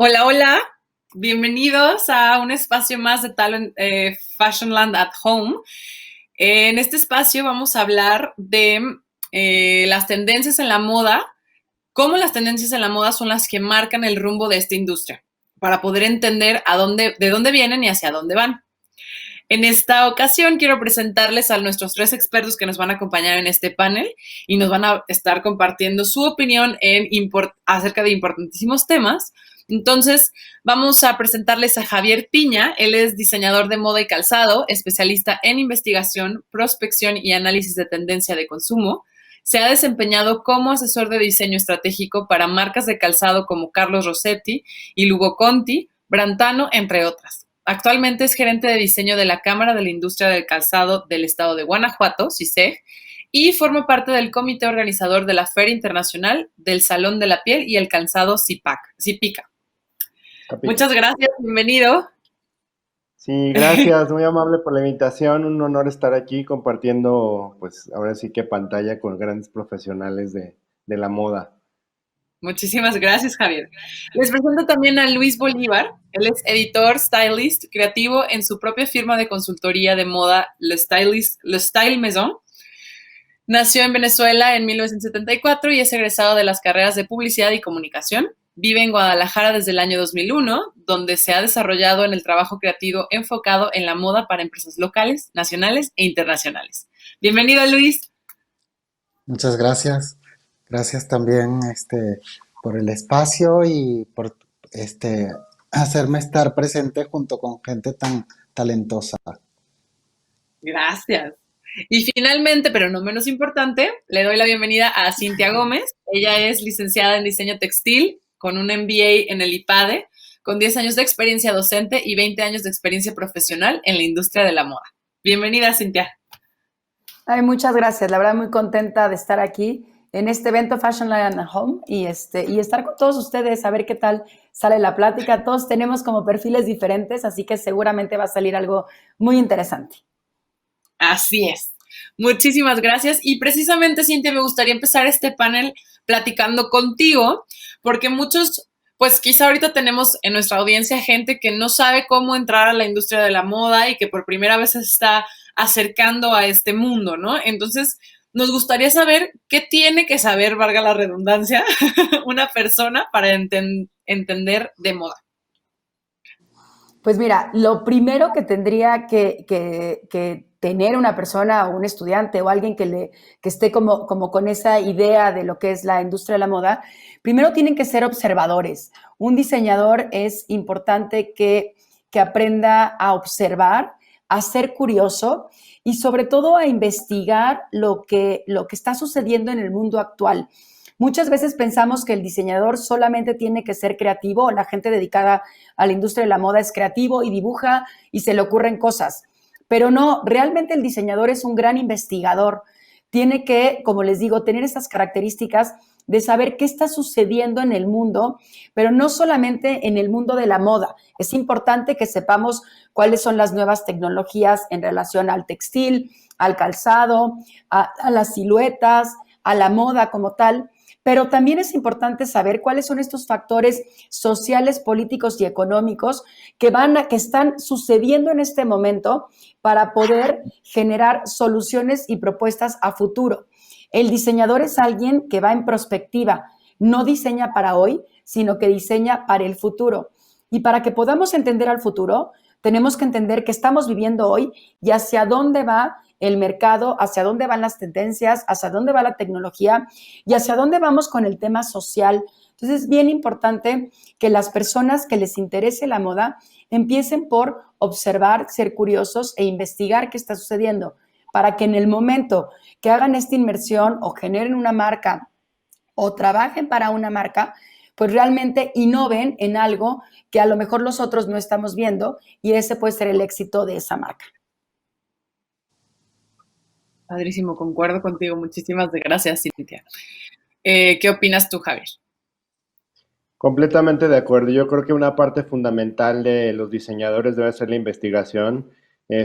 Hola, hola. Bienvenidos a un espacio más de Talent Fashionland at Home. En este espacio vamos a hablar de las tendencias en la moda, cómo las tendencias en la moda son las que marcan el rumbo de esta industria, para poder entender de dónde vienen y hacia dónde van. En esta ocasión quiero presentarles a nuestros tres expertos que nos van a acompañar en este panel y nos van a estar compartiendo su opinión acerca de importantísimos temas. Entonces, vamos a presentarles a Javier Piña. Él es diseñador de moda y calzado, especialista en investigación, prospección y análisis de tendencia de consumo. Se ha desempeñado como asesor de diseño estratégico para marcas de calzado como Carlos Rossetti y Lugo Conti, Brantano, entre otras. Actualmente es gerente de diseño de la Cámara de la Industria del Calzado del Estado de Guanajuato, CISEG, y forma parte del comité organizador de la Feria Internacional del Salón de la Piel y el Calzado CIPICA. Muchas gracias, bienvenido. Sí, gracias, muy amable por la invitación, un honor estar aquí compartiendo, pues ahora sí que pantalla con grandes profesionales de la moda. Muchísimas gracias, Javier. Les presento también a Luis Bolívar. Él es editor, stylist, creativo en su propia firma de consultoría de moda, Le Style Maison. Nació en Venezuela en 1974 y es egresado de las carreras de Publicidad y Comunicación. Vive en Guadalajara desde el año 2001, donde se ha desarrollado en el trabajo creativo enfocado en la moda para empresas locales, nacionales e internacionales. Bienvenido, Luis. Muchas gracias. Gracias también por el espacio y por hacerme estar presente junto con gente tan talentosa. Gracias. Y finalmente, pero no menos importante, le doy la bienvenida a Cintia Gómez. Ella es licenciada en diseño textil con un MBA en el IPADE, con 10 años de experiencia docente y 20 años de experiencia profesional en la industria de la moda. Bienvenida, Cintia. Ay, muchas gracias. La verdad, muy contenta de estar aquí en este evento Fashion Line at Home y estar con todos ustedes, a ver qué tal sale la plática. Todos tenemos como perfiles diferentes, así que seguramente va a salir algo muy interesante. Así es. Muchísimas gracias. Y precisamente, Cintia, me gustaría empezar este panel platicando contigo, porque muchos, pues quizá ahorita tenemos en nuestra audiencia gente que no sabe cómo entrar a la industria de la moda y que por primera vez se está acercando a este mundo, ¿no? Entonces, nos gustaría saber qué tiene que saber, valga la redundancia, una persona para entender de moda. Pues mira, lo primero que tendría que tener una persona o un estudiante o alguien que esté como con esa idea de lo que es la industria de la moda, primero tienen que ser observadores. Un diseñador es importante que aprenda a observar, a ser curioso y sobre todo a investigar lo que está sucediendo en el mundo actual. Muchas veces pensamos que el diseñador solamente tiene que ser creativo, o la gente dedicada a la industria de la moda es creativo y dibuja y se le ocurren cosas. Pero no, realmente el diseñador es un gran investigador. Tiene que, como les digo, tener esas características de saber qué está sucediendo en el mundo, pero no solamente en el mundo de la moda. Es importante que sepamos cuáles son las nuevas tecnologías en relación al textil, al calzado, a las siluetas, a la moda como tal. Pero también es importante saber cuáles son estos factores sociales, políticos y económicos que están sucediendo en este momento para poder generar soluciones y propuestas a futuro. El diseñador es alguien que va en prospectiva, no diseña para hoy, sino que diseña para el futuro. Y para que podamos entender al futuro, tenemos que entender qué estamos viviendo hoy y hacia dónde va el mercado, hacia dónde van las tendencias, hacia dónde va la tecnología y hacia dónde vamos con el tema social. Entonces es bien importante que las personas que les interese la moda empiecen por observar, ser curiosos e investigar qué está sucediendo para que en el momento que hagan esta inmersión o generen una marca o trabajen para una marca, pues realmente innoven en algo que a lo mejor los otros no estamos viendo y ese puede ser el éxito de esa marca. Padrísimo, concuerdo contigo. Muchísimas gracias, Cintia. ¿Qué opinas tú, Javier? Completamente de acuerdo. Yo creo que una parte fundamental de los diseñadores debe ser la investigación.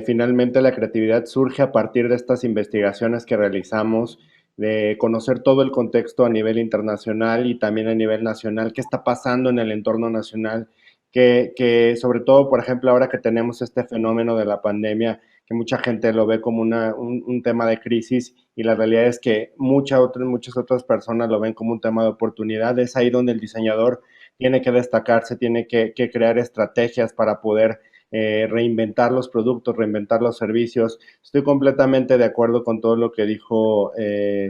Finalmente la creatividad surge a partir de estas investigaciones que realizamos de conocer todo el contexto a nivel internacional y también a nivel nacional, qué está pasando en el entorno nacional, que sobre todo, por ejemplo, ahora que tenemos este fenómeno de la pandemia, que mucha gente lo ve como un tema de crisis y la realidad es que muchas otras personas lo ven como un tema de oportunidad. Es ahí donde el diseñador tiene que destacarse, tiene que crear estrategias para poder reinventar los productos, reinventar los servicios. Estoy completamente de acuerdo con todo lo que dijo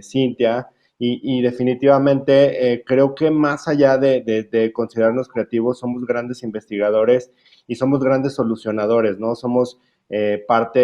Cintia y definitivamente creo que más allá de considerarnos creativos, somos grandes investigadores y somos grandes solucionadores, ¿no? Somos parte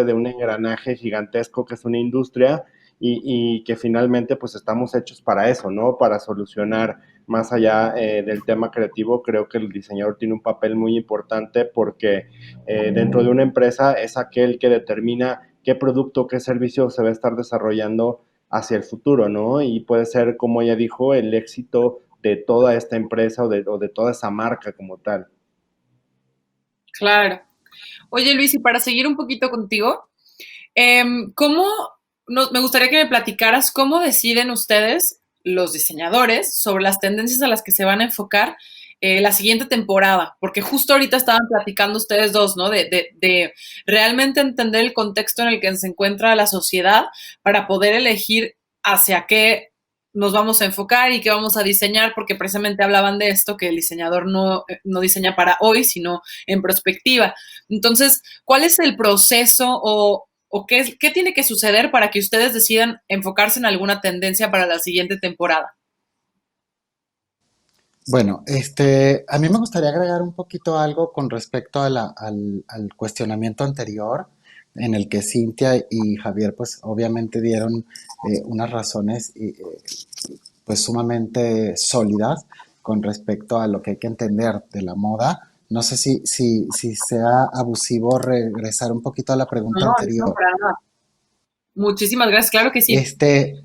de un engranaje gigantesco que es una industria y que finalmente pues estamos hechos para eso, ¿no? Para solucionar más allá del tema creativo, creo que el diseñador tiene un papel muy importante porque dentro de una empresa es aquel que determina qué producto, qué servicio se va a estar desarrollando hacia el futuro, ¿no? Y puede ser, como ella dijo, el éxito de toda esta empresa o de toda esa marca como tal. Claro. Oye, Luis, y para seguir un poquito contigo, ¿cómo, me gustaría que me platicaras cómo deciden ustedes, los diseñadores, sobre las tendencias a las que se van a enfocar la siguiente temporada? Porque justo ahorita estaban platicando ustedes dos, ¿no? De realmente entender el contexto en el que se encuentra la sociedad para poder elegir hacia qué nos vamos a enfocar y qué vamos a diseñar, porque precisamente hablaban de esto, que el diseñador no diseña para hoy, sino en perspectiva. Entonces, ¿cuál es el proceso o qué tiene que suceder para que ustedes decidan enfocarse en alguna tendencia para la siguiente temporada? Bueno, a mí me gustaría agregar un poquito algo con respecto a al cuestionamiento anterior, en el que Cintia y Javier, pues obviamente dieron unas razones pues sumamente sólidas con respecto a lo que hay que entender de la moda. No sé si sea abusivo regresar un poquito a la pregunta No, no, anterior. para nada. Muchísimas gracias, claro que sí. Este,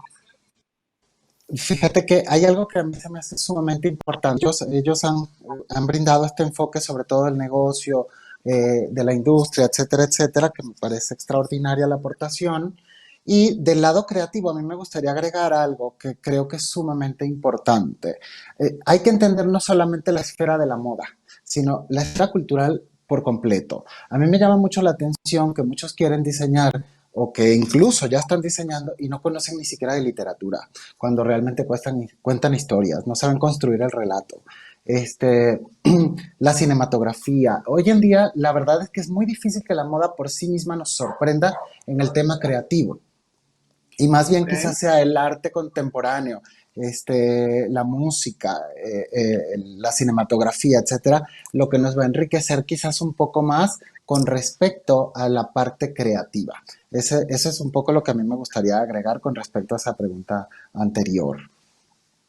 Fíjate que hay algo que a mí se me hace sumamente importante. Ellos han brindado este enfoque sobre todo del negocio, de la industria, etcétera, etcétera, que me parece extraordinaria la aportación. Y del lado creativo, a mí me gustaría agregar algo que creo que es sumamente importante. Hay que entender no solamente la esfera de la moda, sino la esfera cultural por completo. A mí me llama mucho la atención que muchos quieren diseñar o que incluso ya están diseñando y no conocen ni siquiera de literatura, cuando realmente cuentan historias, no saben construir el relato. Este, la cinematografía. Hoy en día, la verdad es que es muy difícil que la moda por sí misma nos sorprenda en el tema creativo. Y más bien Okay. quizás sea el arte contemporáneo, la música, la cinematografía, etcétera, lo que nos va a enriquecer quizás un poco más con respecto a la parte creativa. Eso es un poco lo que a mí me gustaría agregar con respecto a esa pregunta anterior.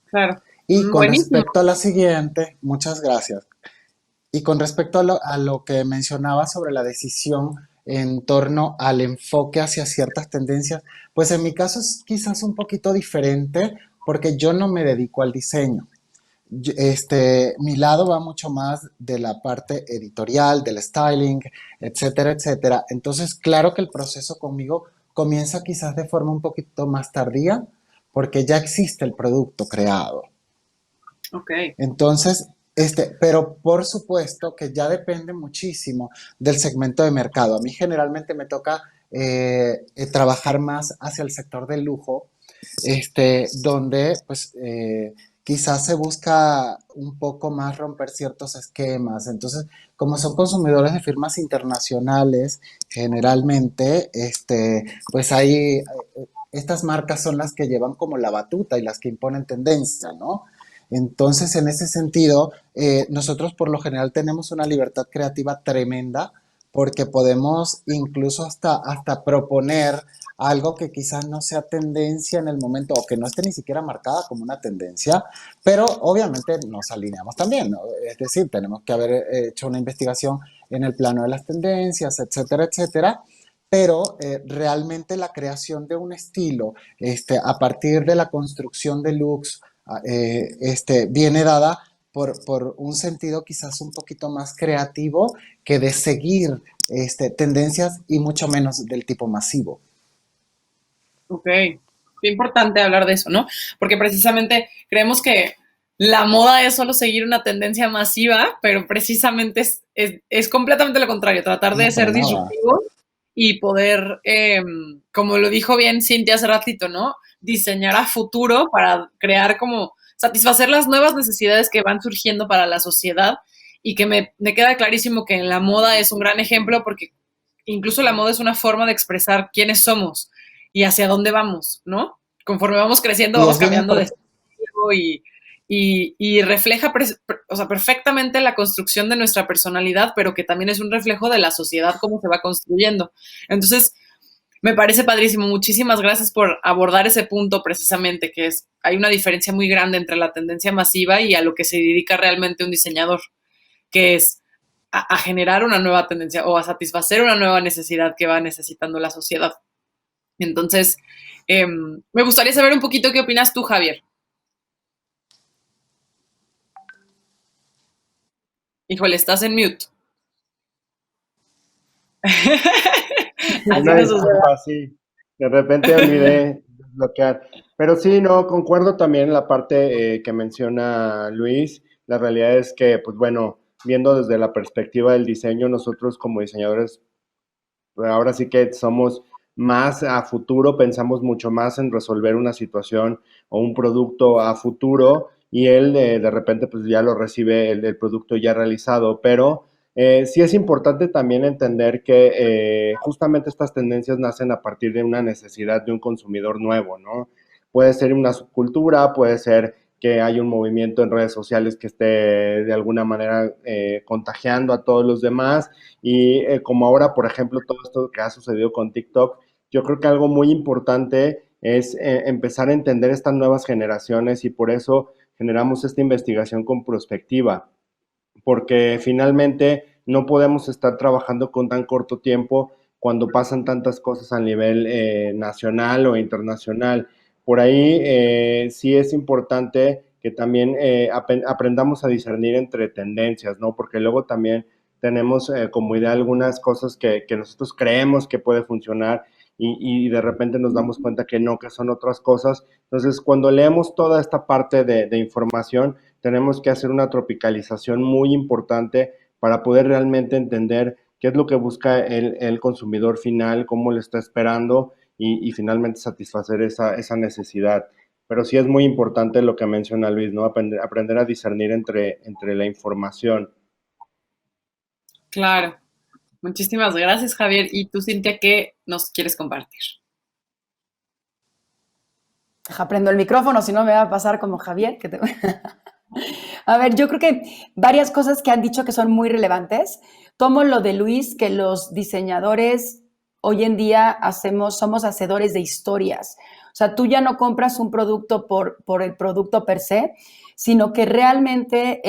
Claro. Y con Buenísimo. respecto a la siguiente, muchas gracias. Y con respecto a lo que mencionaba sobre la decisión en torno al enfoque hacia ciertas tendencias, pues en mi caso es quizás un poquito diferente porque yo no me dedico al diseño. Mi lado va mucho más de la parte editorial, del styling, etcétera, etcétera. Entonces, claro que el proceso conmigo comienza quizás de forma un poquito más tardía porque ya existe el producto creado. Ok. Entonces, pero por supuesto que ya depende muchísimo del segmento de mercado. A mí generalmente me toca trabajar más hacia el sector del lujo, donde pues quizás se busca un poco más romper ciertos esquemas. Entonces, como son consumidores de firmas internacionales, generalmente, pues ahí estas marcas son las que llevan como la batuta y las que imponen tendencia, ¿no? Entonces, en ese sentido, nosotros por lo general tenemos una libertad creativa tremenda porque podemos incluso hasta proponer algo que quizás no sea tendencia en el momento o que no esté ni siquiera marcada como una tendencia, pero obviamente nos alineamos también, ¿no? Es decir, tenemos que haber hecho una investigación en el plano de las tendencias, etcétera, etcétera, pero realmente la creación de un estilo a partir de la construcción de looks viene dada por un sentido quizás un poquito más creativo que de seguir tendencias y mucho menos del tipo masivo. Ok. qué importante hablar de eso, ¿no? Porque precisamente creemos que la moda es solo seguir una tendencia masiva, pero precisamente es completamente lo contrario, tratar de No, para ser nada. disruptivo y poder, como lo dijo bien Cintia hace ratito, ¿no? Diseñar a futuro para crear como, satisfacer las nuevas necesidades que van surgiendo para la sociedad y que me queda clarísimo que en la moda es un gran ejemplo porque incluso la moda es una forma de expresar quiénes somos y hacia dónde vamos, ¿no? Conforme vamos creciendo, Y vamos es bien cambiando de importante. estilo y refleja o sea, perfectamente la construcción de nuestra personalidad, pero que también es un reflejo de la sociedad, cómo se va construyendo. Entonces, me parece padrísimo. Muchísimas gracias por abordar ese punto precisamente, que es, hay una diferencia muy grande entre la tendencia masiva y a lo que se dedica realmente un diseñador, que es a generar una nueva tendencia o a satisfacer una nueva necesidad que va necesitando la sociedad. Entonces, me gustaría saber un poquito qué opinas tú, Javier. Híjole, estás en mute. Así Una nos sucede. disculpa, sí. De repente olvidé desbloquear. Pero sí, no, concuerdo también en la parte que menciona Luis. La realidad es que, pues bueno, viendo desde la perspectiva del diseño, nosotros como diseñadores, ahora sí que somos más a futuro, pensamos mucho más en resolver una situación o un producto a futuro y él de repente pues ya lo recibe el producto ya realizado, pero sí es importante también entender que justamente estas tendencias nacen a partir de una necesidad de un consumidor nuevo, ¿no? Puede ser una subcultura, puede ser que hay un movimiento en redes sociales que esté de alguna manera contagiando a todos los demás y como ahora, por ejemplo, todo esto que ha sucedido con TikTok, yo creo que algo muy importante es empezar a entender estas nuevas generaciones y por eso generamos esta investigación con prospectiva porque finalmente no podemos estar trabajando con tan corto tiempo cuando pasan tantas cosas a nivel nacional o internacional. Por ahí sí es importante que también aprendamos a discernir entre tendencias, ¿no? Porque luego también tenemos como idea algunas cosas que nosotros creemos que puede funcionar y de repente nos damos cuenta que no, que son otras cosas. Entonces, cuando leemos toda esta parte de información, tenemos que hacer una tropicalización muy importante para poder realmente entender qué es lo que busca el consumidor final, cómo le está esperando y finalmente satisfacer esa necesidad. Pero sí es muy importante lo que menciona Luis, ¿no? Aprender a discernir entre la información. Claro. Muchísimas gracias, Javier. ¿Y tú, Cintia, qué nos quieres compartir? Deja, prendo el micrófono, si no me va a pasar como Javier. A ver, yo creo que varias cosas que han dicho que son muy relevantes. Tomo lo de Luis, que los diseñadores hoy en día somos hacedores de historias. O sea, tú ya no compras un producto por el producto per se, sino que realmente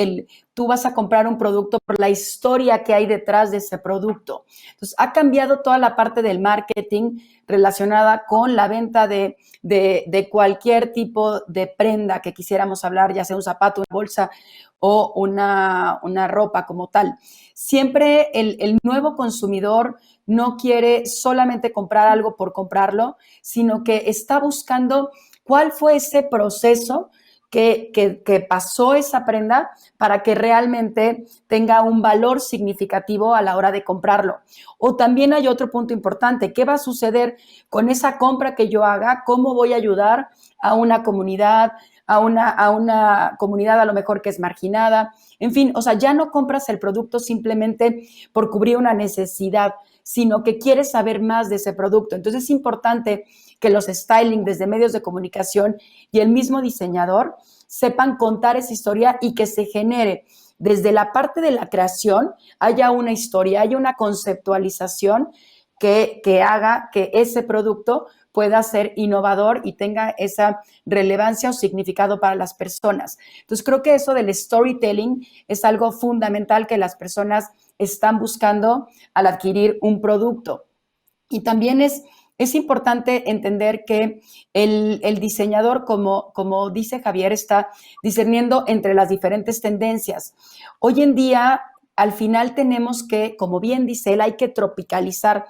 tú vas a comprar un producto por la historia que hay detrás de ese producto. Entonces, ha cambiado toda la parte del marketing relacionada con la venta de cualquier tipo de prenda que quisiéramos hablar, ya sea un zapato, una bolsa o una ropa como tal. Siempre el nuevo consumidor no quiere solamente comprar algo por comprarlo, sino que está buscando cuál fue ese proceso que pasó esa prenda para que realmente tenga un valor significativo a la hora de comprarlo. O también hay otro punto importante, ¿qué va a suceder con esa compra que yo haga? ¿Cómo voy a ayudar a una comunidad, a una comunidad a lo mejor que es marginada? En fin, o sea, ya no compras el producto simplemente por cubrir una necesidad, sino que quieres saber más de ese producto. Entonces es importante que los styling desde medios de comunicación y el mismo diseñador sepan contar esa historia y que se genere desde la parte de la creación, haya una historia, haya una conceptualización que haga que ese producto pueda ser innovador y tenga esa relevancia o significado para las personas. Entonces, creo que eso del storytelling es algo fundamental que las personas están buscando al adquirir un producto. Y también es importante entender que el diseñador, como dice Javier, está discerniendo entre las diferentes tendencias. Hoy en día al final tenemos que, como bien dice él, hay que tropicalizar.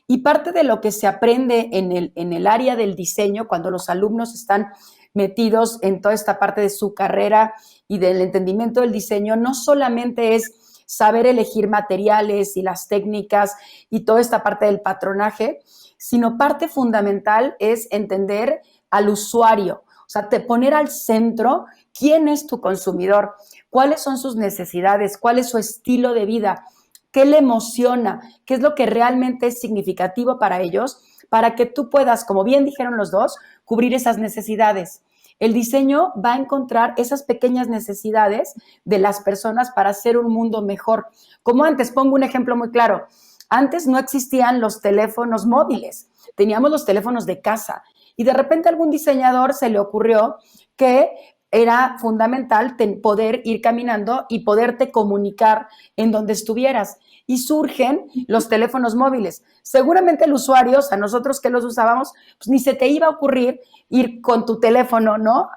Y parte de lo que se aprende en el área del diseño, cuando los alumnos están metidos en toda esta parte de su carrera y del entendimiento del diseño, no solamente es saber elegir materiales y las técnicas y toda esta parte del patronaje, sino parte fundamental es entender al usuario, o sea, poner al centro quién es tu consumidor, cuáles son sus necesidades, cuál es su estilo de vida, qué le emociona, qué es lo que realmente es significativo para ellos, para que tú puedas, como bien dijeron los dos, cubrir esas necesidades. El diseño va a encontrar esas pequeñas necesidades de las personas para hacer un mundo mejor. Como antes, pongo un ejemplo muy claro. Antes no existían los teléfonos móviles, teníamos los teléfonos de casa y de repente a algún diseñador se le ocurrió que era fundamental poder ir caminando y poderte comunicar en donde estuvieras. Y surgen los teléfonos móviles. Seguramente el usuario, o sea, nosotros que los usábamos, pues ni se te iba a ocurrir ir con tu teléfono, ¿no?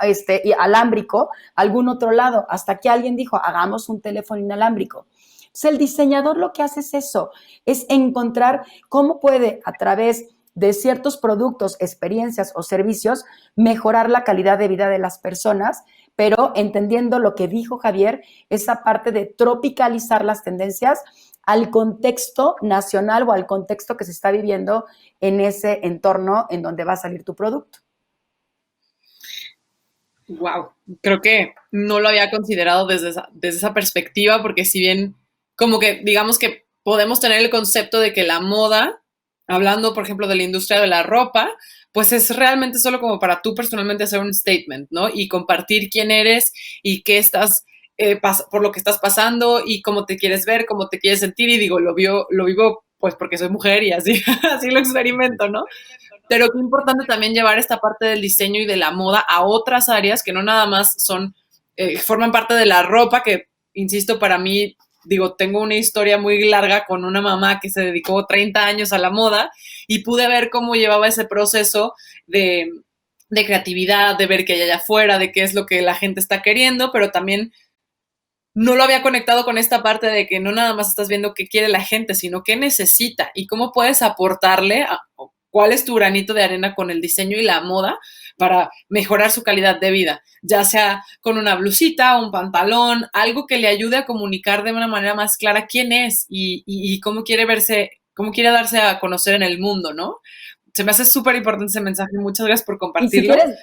Alámbrico a algún otro lado, hasta que alguien dijo, hagamos un teléfono inalámbrico. Entonces, el diseñador lo que hace es eso, es encontrar cómo puede, a través de ciertos productos, experiencias o servicios, mejorar la calidad de vida de las personas, pero entendiendo lo que dijo Javier, esa parte de tropicalizar las tendencias al contexto nacional o al contexto que se está viviendo en ese entorno en donde va a salir tu producto. Wow, creo que no lo había considerado desde esa perspectiva, porque si bien como que digamos que podemos tener el concepto de que la moda, hablando por ejemplo de la industria de la ropa, pues es realmente solo como para tú personalmente hacer un statement, ¿no? Y compartir quién eres y qué estás, por lo que estás pasando y cómo te quieres ver, cómo te quieres sentir. Y digo, lo vivo pues porque soy mujer y así, así lo experimento, ¿no? Pero qué importante también llevar esta parte del diseño y de la moda a otras áreas que no nada más son, forman parte de la ropa, que, insisto, para mí, digo, tengo una historia muy larga con una mamá que se dedicó 30 años a la moda y pude ver cómo llevaba ese proceso de creatividad, de ver qué hay allá afuera, de qué es lo que la gente está queriendo, pero también no lo había conectado con esta parte de que no nada más estás viendo qué quiere la gente, sino qué necesita y cómo puedes aportarle cuál es tu granito de arena con el diseño y la moda para mejorar su calidad de vida, ya sea con una blusita, un pantalón, algo que le ayude a comunicar de una manera más clara quién es y cómo quiere verse, cómo quiere darse a conocer en el mundo, ¿no? Se me hace súper importante ese mensaje. Muchas gracias por compartirlo. Y si quieres,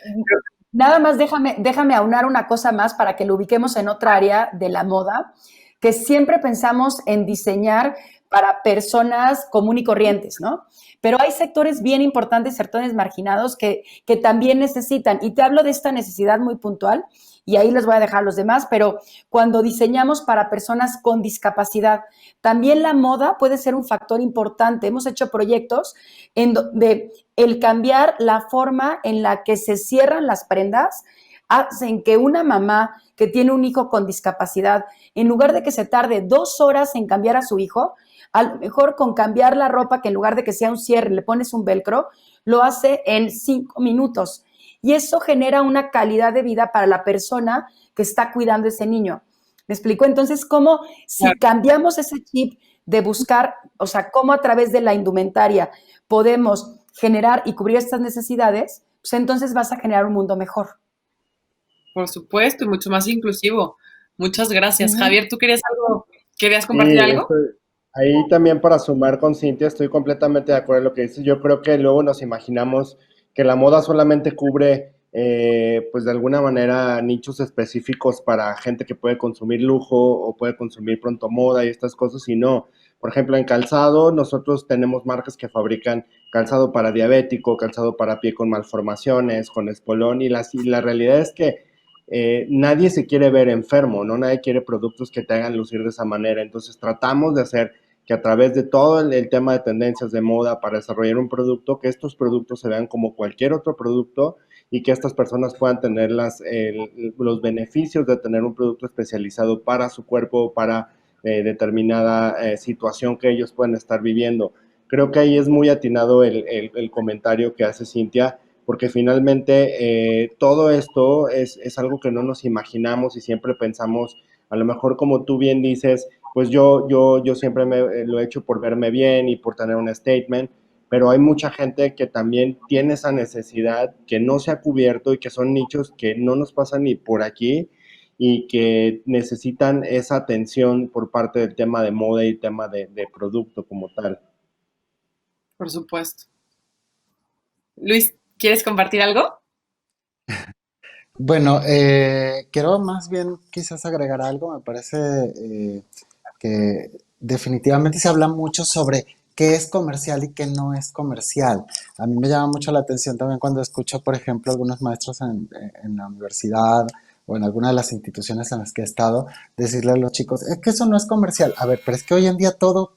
nada más déjame aunar una cosa más para que lo ubiquemos en otra área de la moda, que siempre pensamos en diseñar para personas común y corrientes, ¿no? Pero hay sectores bien importantes, sectores marginados que también necesitan, y te hablo de esta necesidad muy puntual, y ahí les voy a dejar a los demás, pero cuando diseñamos para personas con discapacidad, también la moda puede ser un factor importante. Hemos hecho proyectos en donde el cambiar la forma en la que se cierran las prendas hacen que una mamá que tiene un hijo con discapacidad, en lugar de que se tarde 2 horas en cambiar a su hijo, a lo mejor con cambiar la ropa, que en lugar de que sea un cierre, le pones un velcro, lo hace en 5 minutos. Y eso genera una calidad de vida para la persona que está cuidando a ese niño. ¿Me explico? Entonces, ¿cómo si cambiamos ese chip de buscar, o sea, cómo a través de la indumentaria podemos generar y cubrir estas necesidades, pues entonces vas a generar un mundo mejor. Por supuesto, y mucho más inclusivo. Muchas gracias. Javier, ¿tú querías compartir algo? Ahí también para sumar con Cintia, estoy completamente de acuerdo en lo que dices. Yo creo que luego nos imaginamos que la moda solamente cubre, pues de alguna manera, nichos específicos para gente que puede consumir lujo o puede consumir pronto moda y estas cosas, y no. Por ejemplo, en calzado, nosotros tenemos marcas que fabrican calzado para diabético, calzado para pie con malformaciones, con espolón, y la realidad es que nadie se quiere ver enfermo, ¿no? Nadie quiere productos que te hagan lucir de esa manera. Entonces tratamos de hacer que a través de todo el tema de tendencias de moda para desarrollar un producto, que estos productos se vean como cualquier otro producto y que estas personas puedan tener los beneficios de tener un producto especializado para su cuerpo, para determinada situación que ellos pueden estar viviendo. Creo que ahí es muy atinado el comentario que hace Cintia, porque finalmente todo esto es algo que no nos imaginamos y siempre pensamos, a lo mejor como tú bien dices, pues yo siempre lo he hecho por verme bien y por tener un statement, pero hay mucha gente que también tiene esa necesidad que no se ha cubierto y que son nichos que no nos pasan ni por aquí y que necesitan esa atención por parte del tema de moda y tema de producto como tal. Por supuesto. Luis, ¿quieres compartir algo? Bueno, quiero más bien quizás agregar algo. Me parece que definitivamente se habla mucho sobre qué es comercial y qué no es comercial. A mí me llama mucho la atención también cuando escucho, por ejemplo, algunos maestros en la universidad o en alguna de las instituciones en las que he estado, decirle a los chicos, es que eso no es comercial. A ver, pero es que hoy en día todo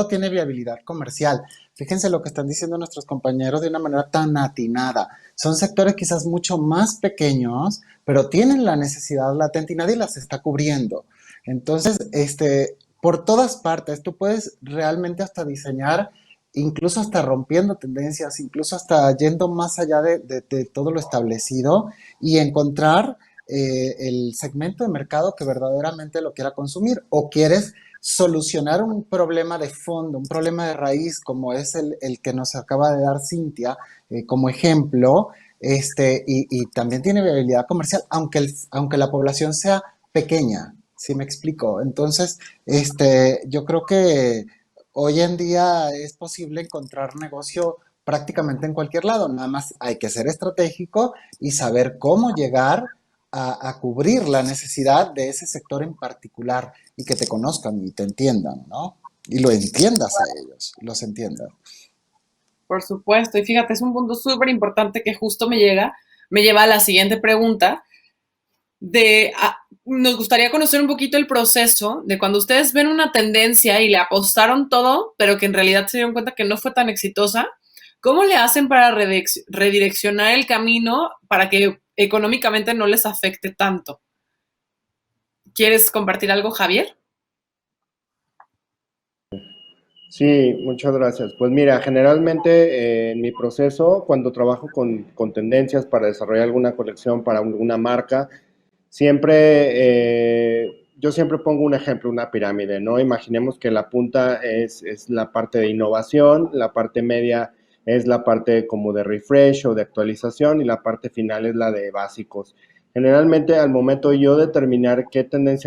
tiene viabilidad comercial. Fíjense lo que están diciendo nuestros compañeros de una manera tan atinada. Son sectores quizás mucho más pequeños, pero tienen la necesidad latente y nadie las está cubriendo. Entonces, por todas partes, tú puedes realmente hasta diseñar, incluso hasta rompiendo tendencias, incluso hasta yendo más allá de todo lo establecido y encontrar el segmento de mercado que verdaderamente lo quiera consumir o quieres solucionar un problema de fondo, un problema de raíz, como es el que nos acaba de dar Cintia como ejemplo, y también tiene viabilidad comercial, aunque la población sea pequeña, ¿sí me explico? Entonces, yo creo que hoy en día es posible encontrar negocio prácticamente en cualquier lado, nada más hay que ser estratégico y saber cómo llegar a cubrir la necesidad de ese sector en particular y que te conozcan y te entiendan, ¿no? Y lo entiendas a ellos, los entiendas. Por supuesto. Y fíjate, es un punto súper importante que justo me lleva a la siguiente pregunta nos gustaría conocer un poquito el proceso de cuando ustedes ven una tendencia y le apostaron todo, pero que en realidad se dieron cuenta que no fue tan exitosa. ¿Cómo le hacen para redireccionar el camino para que económicamente no les afecte tanto? ¿Quieres compartir algo, Javier? Sí, muchas gracias. Pues mira, generalmente en mi proceso, cuando trabajo con tendencias para desarrollar alguna colección para alguna marca, yo siempre pongo un ejemplo, una pirámide, ¿no? Imaginemos que la punta es la parte de innovación, la parte media es la parte como de refresh o de actualización y la parte final es la de básicos. Generalmente al momento de yo determinar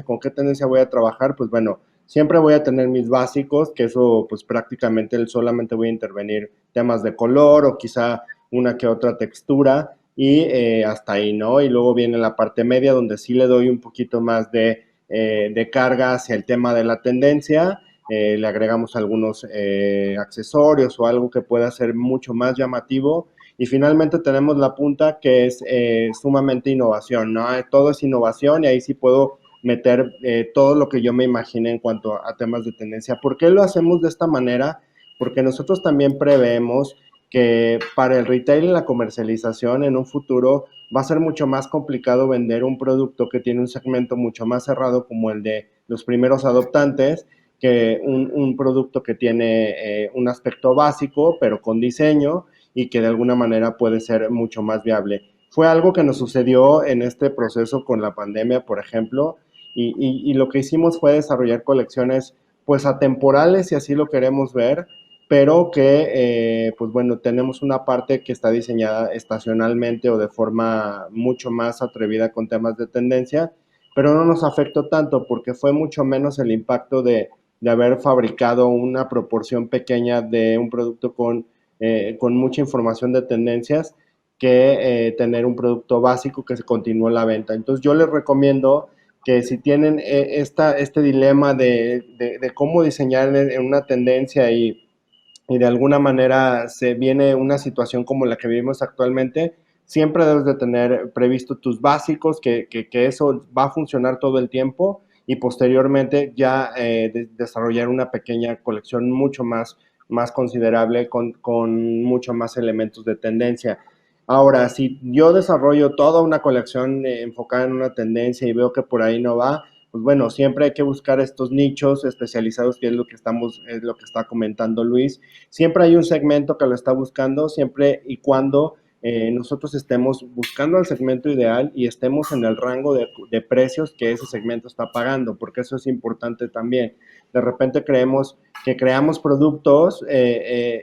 con qué tendencia voy a trabajar, pues bueno, siempre voy a tener mis básicos, que eso pues prácticamente solamente voy a intervenir temas de color o quizá una que otra textura y hasta ahí, ¿no? Y luego viene la parte media donde sí le doy un poquito más de carga hacia el tema de la tendencia, le agregamos algunos accesorios o algo que pueda ser mucho más llamativo y finalmente tenemos la punta que es sumamente innovación, ¿no? Todo es innovación y ahí sí puedo meter todo lo que yo me imaginé en cuanto a temas de tendencia. ¿Por qué lo hacemos de esta manera? Porque nosotros también preveemos que para el retail y la comercialización en un futuro va a ser mucho más complicado vender un producto que tiene un segmento mucho más cerrado como el de los primeros adoptantes que un producto que tiene un aspecto básico pero con diseño y que de alguna manera puede ser mucho más viable. Fue algo que nos sucedió en este proceso con la pandemia, por ejemplo, y lo que hicimos fue desarrollar colecciones pues atemporales, si así lo queremos ver, pero que, pues bueno, tenemos una parte que está diseñada estacionalmente o de forma mucho más atrevida con temas de tendencia, pero no nos afectó tanto porque fue mucho menos el impacto de haber fabricado una proporción pequeña de un producto con mucha información de tendencias que tener un producto básico que se continúe la venta. Entonces yo les recomiendo que si tienen este dilema de cómo diseñar en una tendencia y de alguna manera se viene una situación como la que vivimos actualmente, siempre debes de tener previsto tus básicos, que eso va a funcionar todo el tiempo y posteriormente ya desarrollar una pequeña colección mucho más considerable con mucho más elementos de tendencia. Ahora, si yo desarrollo toda una colección enfocada en una tendencia y veo que por ahí no va, pues bueno, siempre hay que buscar estos nichos especializados, que es lo que está comentando Luis. Siempre hay un segmento que lo está buscando, siempre y cuando nosotros estemos buscando al segmento ideal y estemos en el rango de precios que ese segmento está pagando, porque eso es importante también. De repente creemos que creamos productos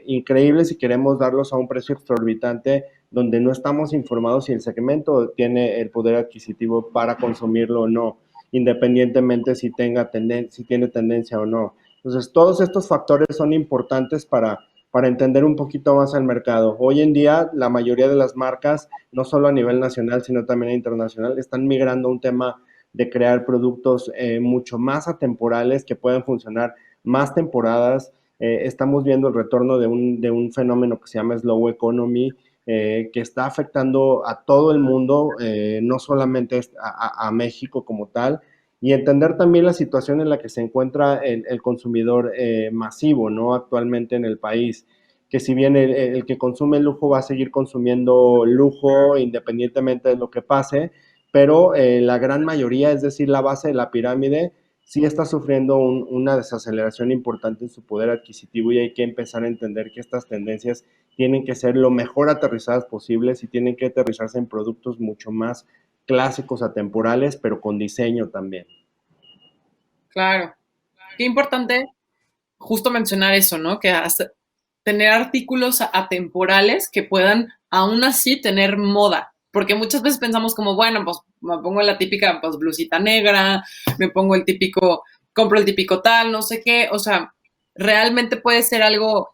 increíbles y queremos darlos a un precio exorbitante donde no estamos informados si el segmento tiene el poder adquisitivo para consumirlo o no, independientemente si tiene tendencia o no. Entonces, todos estos factores son importantes para entender un poquito más el mercado. Hoy en día, la mayoría de las marcas, no solo a nivel nacional, sino también internacional, están migrando a un tema de crear productos mucho más atemporales que pueden funcionar más temporadas. Estamos viendo el retorno de un fenómeno que se llama slow economy, que está afectando a todo el mundo, no solamente a México como tal, y entender también la situación en la que se encuentra el consumidor masivo, ¿no? Actualmente en el país, que si bien el que consume lujo va a seguir consumiendo lujo independientemente de lo que pase, pero la gran mayoría, es decir, la base de la pirámide, sí está sufriendo una desaceleración importante en su poder adquisitivo y hay que empezar a entender que estas tendencias tienen que ser lo mejor aterrizadas posibles y tienen que aterrizarse en productos mucho más clásicos, atemporales, pero con diseño también. Claro. Qué importante justo mencionar eso, ¿no? Que hasta tener artículos atemporales que puedan aún así tener moda. Porque muchas veces pensamos como, bueno, pues me pongo la típica pues, blusita negra, me pongo el típico, compro el típico tal, no sé qué. O sea, realmente puede ser algo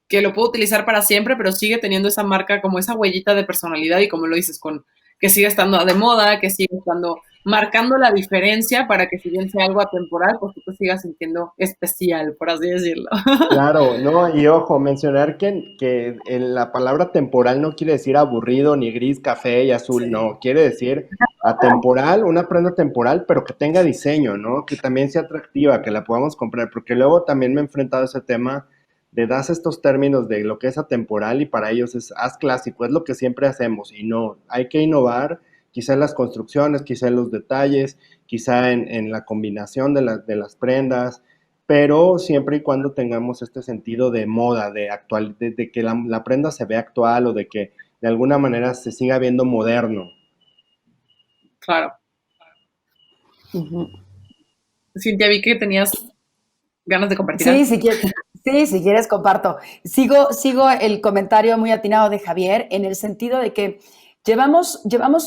que lo puedo utilizar para siempre, pero sigue teniendo esa marca, como esa huellita de personalidad y como lo dices, con que siga estando de moda, que siga estando marcando la diferencia para que si bien sea algo atemporal, pues tú te sigas sintiendo especial, por así decirlo. Claro, no, y ojo, mencionar que la palabra temporal no quiere decir aburrido, ni gris, café y azul, Sí. no, quiere decir atemporal, una prenda temporal, pero que tenga diseño, ¿no? Que también sea atractiva, que la podamos comprar, porque luego también me he enfrentado a ese tema de das estos términos de lo que es atemporal y para ellos es haz clásico, es lo que siempre hacemos y no, hay que innovar, quizá en las construcciones, quizá en los detalles, quizá en la combinación de las prendas, pero siempre y cuando tengamos este sentido de moda, de actual, de que la prenda se vea actual o de que de alguna manera se siga viendo moderno. Claro. Ujú. Cintia, vi que tenías ganas de compartir Sí, algo. si quieres comparto. Sigo el comentario muy atinado de Javier en el sentido de que llevamos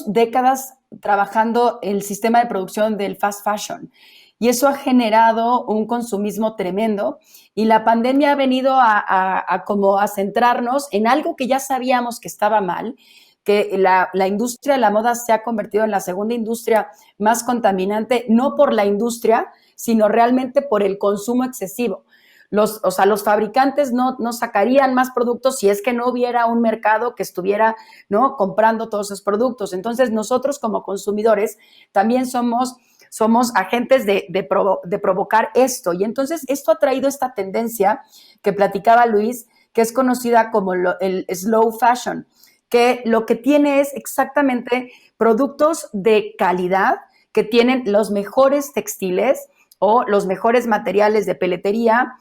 décadas trabajando el sistema de producción del fast fashion y eso ha generado un consumismo tremendo y la pandemia ha venido como a centrarnos en algo que ya sabíamos que estaba mal, que la industria de la moda se ha convertido en la segunda industria más contaminante, no por la industria, sino realmente por el consumo excesivo. Los fabricantes no sacarían más productos si es que no hubiera un mercado que estuviera, ¿no?, comprando todos esos productos. Entonces, nosotros como consumidores también somos agentes de provocar esto. Y entonces, esto ha traído esta tendencia que platicaba Luis, que es conocida como el slow fashion, que lo que tiene es exactamente productos de calidad, que tienen los mejores textiles o los mejores materiales de peletería,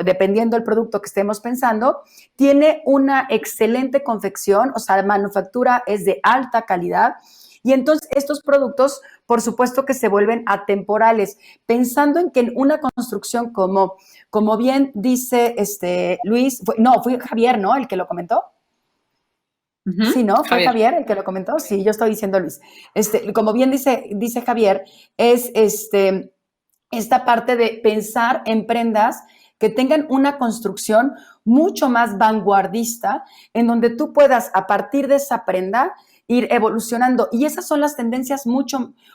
dependiendo del producto que estemos pensando, tiene una excelente confección, o sea, la manufactura es de alta calidad, y entonces estos productos, por supuesto que se vuelven atemporales, pensando en que en una construcción como bien dice Luis, fue Javier, ¿no?, el que lo comentó. Sí, ¿no? ¿Fue Javier el que lo comentó? Sí, yo estoy diciendo Luis. Como bien dice Javier, es esta parte de pensar en prendas que tengan una construcción mucho más vanguardista, en donde tú puedas, a partir de esa prenda, ir evolucionando. Y esas son las tendencias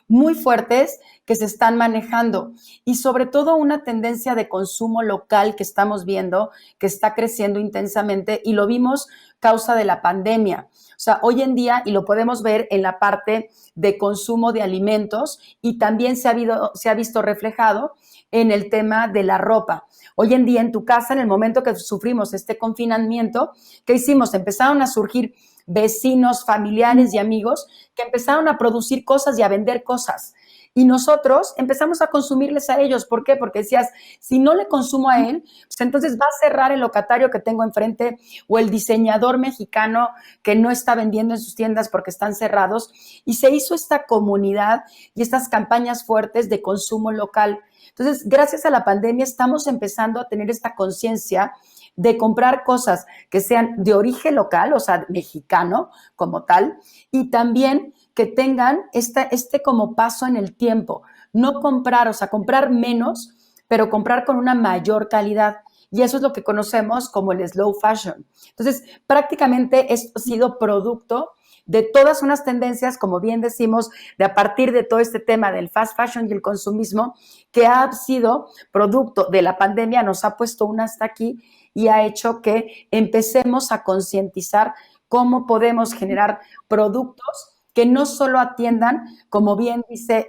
muy fuertes que se están manejando. Y sobre todo una tendencia de consumo local que estamos viendo, que está creciendo intensamente, y lo vimos causa de la pandemia. O sea, hoy en día, y lo podemos ver en la parte de consumo de alimentos, y también se ha visto reflejado en el tema de la ropa. Hoy en día en tu casa, en el momento que sufrimos este confinamiento, ¿qué hicimos? Empezaron a surgir vecinos, familiares y amigos que empezaron a producir cosas y a vender cosas. Y nosotros empezamos a consumirles a ellos. ¿Por qué? Porque decías, si no le consumo a él, pues entonces va a cerrar el locatario que tengo enfrente o el diseñador mexicano que no está vendiendo en sus tiendas porque están cerrados. Y se hizo esta comunidad y estas campañas fuertes de consumo local. Entonces, gracias a la pandemia estamos empezando a tener esta conciencia de comprar cosas que sean de origen local, o sea, mexicano como tal, y también que tengan este como paso en el tiempo. No comprar, o sea, comprar menos, pero comprar con una mayor calidad. Y eso es lo que conocemos como el slow fashion. Entonces, prácticamente esto ha sido producto de todas unas tendencias, como bien decimos, de a partir de todo este tema del fast fashion y el consumismo, que ha sido producto de la pandemia, nos ha puesto una hasta aquí y ha hecho que empecemos a concientizar cómo podemos generar productos que no solo atiendan, como bien dice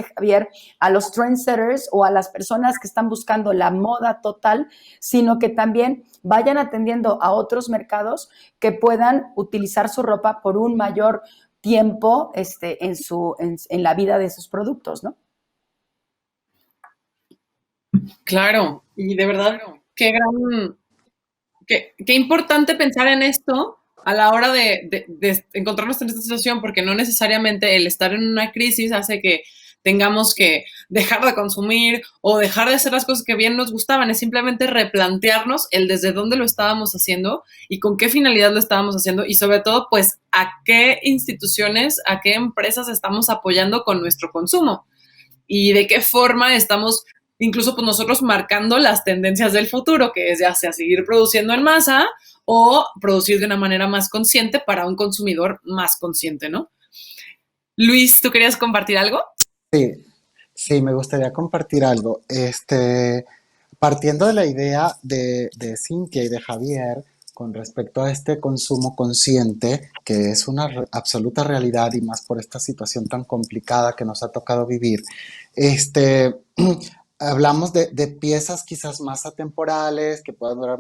Javier, a los trendsetters o a las personas que están buscando la moda total, sino que también vayan atendiendo a otros mercados que puedan utilizar su ropa por un mayor tiempo en la vida de sus productos, ¿no? Claro, y de verdad, qué importante pensar en esto a la hora de encontrarnos en esta situación, porque no necesariamente el estar en una crisis hace que tengamos que dejar de consumir o dejar de hacer las cosas que bien nos gustaban, es simplemente replantearnos el desde dónde lo estábamos haciendo y con qué finalidad lo estábamos haciendo y sobre todo, pues, a qué instituciones, a qué empresas estamos apoyando con nuestro consumo y de qué forma estamos incluso pues nosotros marcando las tendencias del futuro, que es ya sea seguir produciendo en masa o producir de una manera más consciente para un consumidor más consciente, ¿no? Luis, ¿tú querías compartir algo? Sí, sí, me gustaría compartir algo. Partiendo de la idea de Cintia y de Javier con respecto a este consumo consciente, que es una absoluta realidad y más por esta situación tan complicada que nos ha tocado vivir, este, hablamos de piezas quizás más atemporales, que puedan durar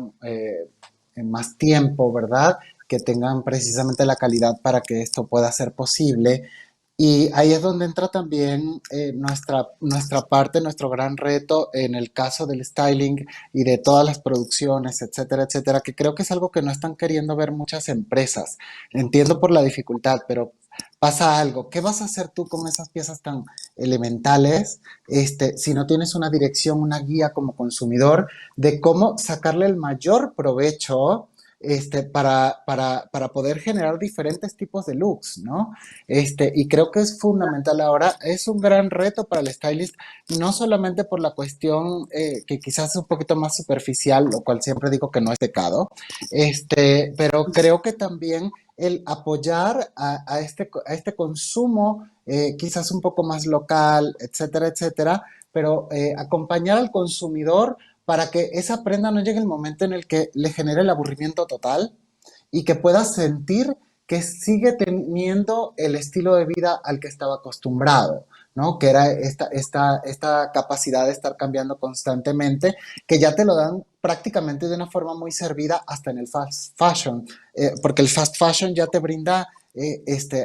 en más tiempo, ¿verdad? Que tengan precisamente la calidad para que esto pueda ser posible. Y ahí es donde entra también nuestra parte, nuestro gran reto en el caso del styling y de todas las producciones, etcétera, etcétera, que creo que es algo que no están queriendo ver muchas empresas. Entiendo por la dificultad, pero pasa algo. ¿Qué vas a hacer tú con esas piezas tan elementales, si no tienes una dirección, una guía como consumidor de cómo sacarle el mayor provecho? Para poder generar diferentes tipos de looks, ¿no? Y creo que es fundamental ahora, es un gran reto para el stylist, no solamente por la cuestión que quizás es un poquito más superficial, lo cual siempre digo que no es pecado, pero creo que también el apoyar a este consumo quizás un poco más local, etcétera, etcétera, pero acompañar al consumidor para que esa prenda no llegue el momento en el que le genere el aburrimiento total y que pueda sentir que sigue teniendo el estilo de vida al que estaba acostumbrado, ¿no? Que era esta capacidad de estar cambiando constantemente, que ya te lo dan prácticamente de una forma muy servida hasta en el fast fashion, porque el fast fashion ya te brinda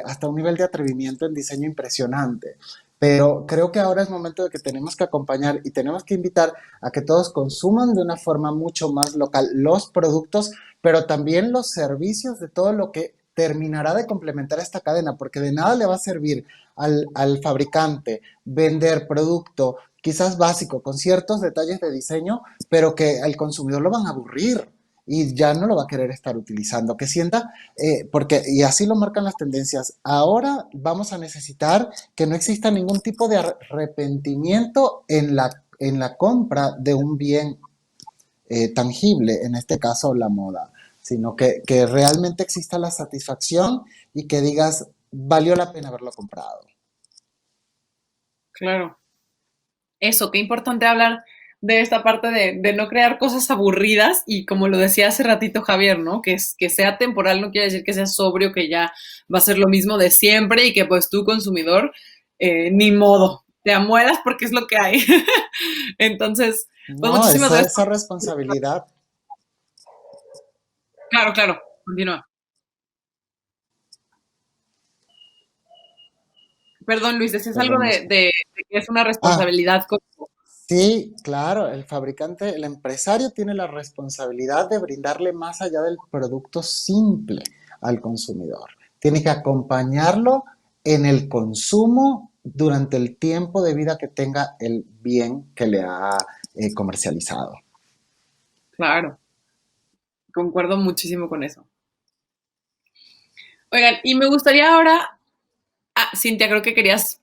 hasta un nivel de atrevimiento en diseño impresionante. Pero creo que ahora es momento de que tenemos que acompañar y tenemos que invitar a que todos consuman de una forma mucho más local los productos, pero también los servicios de todo lo que terminará de complementar esta cadena, porque de nada le va a servir al fabricante vender producto quizás básico, con ciertos detalles de diseño, pero que al consumidor lo van a aburrir y ya no lo va a querer estar utilizando, que sienta, porque, y así lo marcan las tendencias, ahora vamos a necesitar que no exista ningún tipo de arrepentimiento en la compra de un bien tangible, en este caso la moda, sino que realmente exista la satisfacción y que digas, valió la pena haberlo comprado. Claro. Eso, qué importante hablar de esta parte de no crear cosas aburridas y como lo decía hace ratito Javier, ¿no? Que sea temporal no quiere decir que sea sobrio, que ya va a ser lo mismo de siempre y que pues tú consumidor, ni modo, te amuelas porque es lo que hay. Entonces, pues No, muchísimas gracias. esa responsabilidad. Claro, claro, continúa. Perdón, Luis, decías algo Perdón, de que es una Ah, responsabilidad con... sí, claro, el fabricante, el empresario tiene la responsabilidad de brindarle más allá del producto simple al consumidor. Tiene que acompañarlo en el consumo durante el tiempo de vida que tenga el bien que le ha comercializado. Claro, concuerdo muchísimo con eso. Oigan, y me gustaría ahora... Ah, Cintia, creo que querías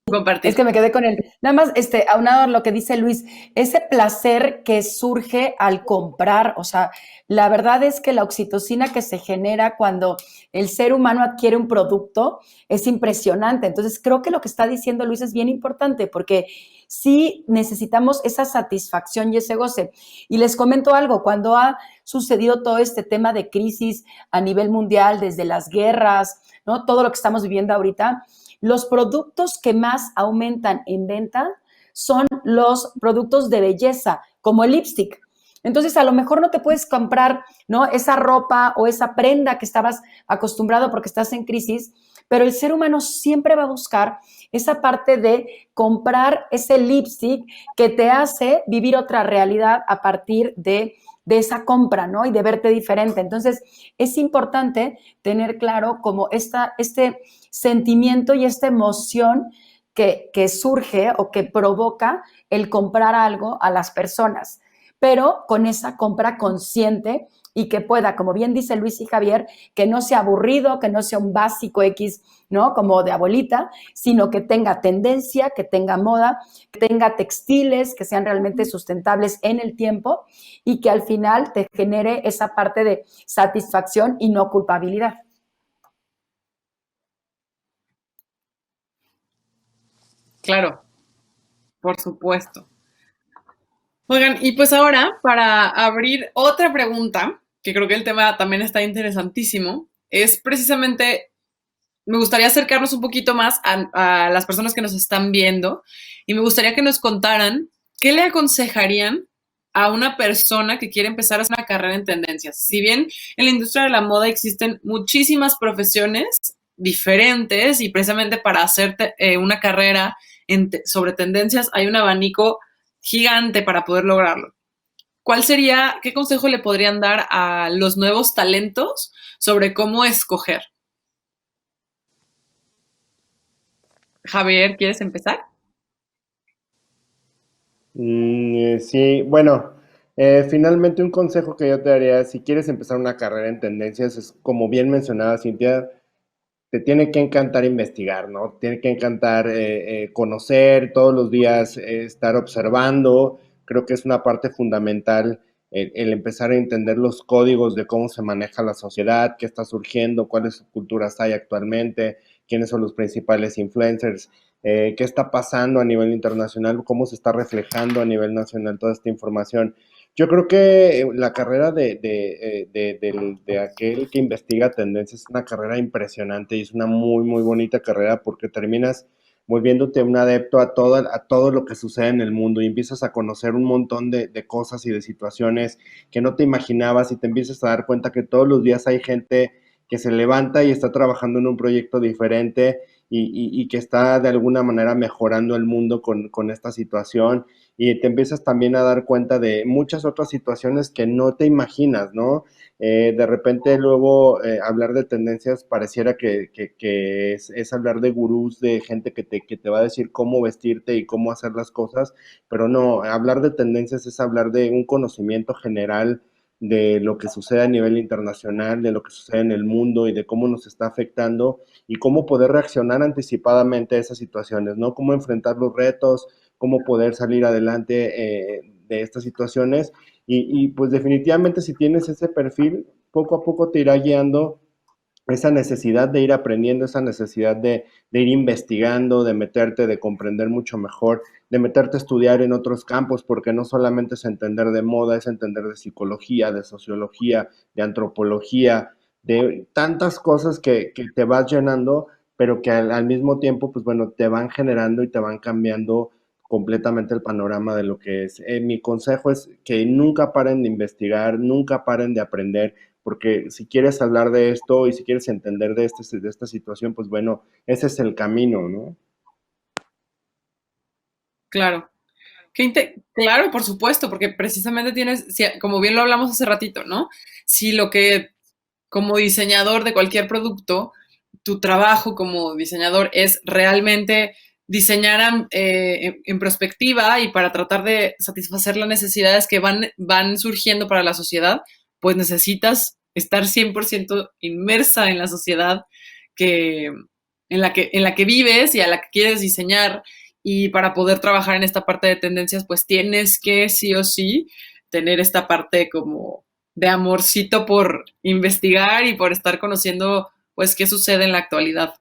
Es compartir. que me quedé con el, nada más, aunado a lo que dice Luis, ese placer que surge al comprar, o sea, la verdad es que la oxitocina que se genera cuando el ser humano adquiere un producto es impresionante. Entonces, creo que lo que está diciendo Luis es bien importante porque sí necesitamos esa satisfacción y ese goce. Y les comento algo, cuando ha sucedido todo este tema de crisis a nivel mundial, desde las guerras, ¿no? Todo lo que estamos viviendo ahorita, los productos que más aumentan en venta son los productos de belleza, como el lipstick. Entonces, a lo mejor no te puedes comprar, ¿no?, esa ropa o esa prenda que estabas acostumbrado porque estás en crisis, pero el ser humano siempre va a buscar esa parte de comprar ese lipstick que te hace vivir otra realidad a partir de esa compra, ¿no? Y de verte diferente. Entonces, es importante tener claro como este sentimiento y esta emoción que surge o que provoca el comprar algo a las personas, pero con esa compra consciente y que pueda, como bien dice Luis y Javier, que no sea aburrido, que no sea un básico X, ¿no?, como de abuelita, sino que tenga tendencia, que tenga moda, que tenga textiles, que sean realmente sustentables en el tiempo y que al final te genere esa parte de satisfacción y no culpabilidad. Claro, por supuesto. Oigan, y pues ahora, para abrir otra pregunta, que creo que el tema también está interesantísimo, es precisamente, me gustaría acercarnos un poquito más a las personas que nos están viendo y me gustaría que nos contaran qué le aconsejarían a una persona que quiere empezar a hacer una carrera en tendencias. Si bien en la industria de la moda existen muchísimas profesiones diferentes y precisamente para hacer una carrera sobre tendencias hay un abanico gigante para poder lograrlo. ¿Cuál sería, qué consejo le podrían dar a los nuevos talentos sobre cómo escoger? Javier, ¿quieres empezar? Sí, bueno, finalmente un consejo que yo te daría, si quieres empezar una carrera en tendencias, es como bien mencionaba Cintia, te tiene que encantar investigar, ¿no? Tiene que encantar conocer todos los días, estar observando. Creo que es una parte fundamental el empezar a entender los códigos de cómo se maneja la sociedad, qué está surgiendo, cuáles culturas hay actualmente, quiénes son los principales influencers, qué está pasando a nivel internacional, cómo se está reflejando a nivel nacional toda esta información. Yo creo que la carrera de aquel que investiga tendencias es una carrera impresionante y es una muy, muy bonita carrera porque terminas volviéndote un adepto a todo lo que sucede en el mundo y empiezas a conocer un montón de cosas y de situaciones que no te imaginabas y te empiezas a dar cuenta que todos los días hay gente que se levanta y está trabajando en un proyecto diferente y que está de alguna manera mejorando el mundo con esta situación y te empiezas también a dar cuenta de muchas otras situaciones que no te imaginas, ¿no? De repente luego hablar de tendencias pareciera que es hablar de gurús, de gente que te va a decir cómo vestirte y cómo hacer las cosas, pero no, hablar de tendencias es hablar de un conocimiento general de lo que sucede a nivel internacional, de lo que sucede en el mundo y de cómo nos está afectando y cómo poder reaccionar anticipadamente a esas situaciones, ¿no? Cómo enfrentar los retos, cómo poder salir adelante de estas situaciones pues definitivamente si tienes ese perfil, poco a poco te irá guiando esa necesidad de ir aprendiendo, esa necesidad de ir investigando, de meterte, de comprender mucho mejor, de meterte a estudiar en otros campos, porque no solamente es entender de moda, es entender de psicología, de sociología, de antropología, de tantas cosas que te vas llenando, pero que al mismo tiempo, pues bueno, te van generando y te van cambiando completamente el panorama de lo que es. Mi consejo es que nunca paren de investigar, nunca paren de aprender, porque si quieres hablar de esto y si quieres entender de esta situación, pues bueno, ese es el camino, ¿no? Claro. Claro, por supuesto, porque precisamente tienes, como bien lo hablamos hace ratito, ¿no? Si lo que como diseñador de cualquier producto, tu trabajo como diseñador es realmente diseñar en perspectiva y para tratar de satisfacer las necesidades que van surgiendo para la sociedad, pues necesitas estar 100% inmersa en la sociedad que, en la que vives y a la que quieres diseñar. Y para poder trabajar en esta parte de tendencias, pues tienes que sí o sí tener esta parte como de amorcito por investigar y por estar conociendo, pues, qué sucede en la actualidad.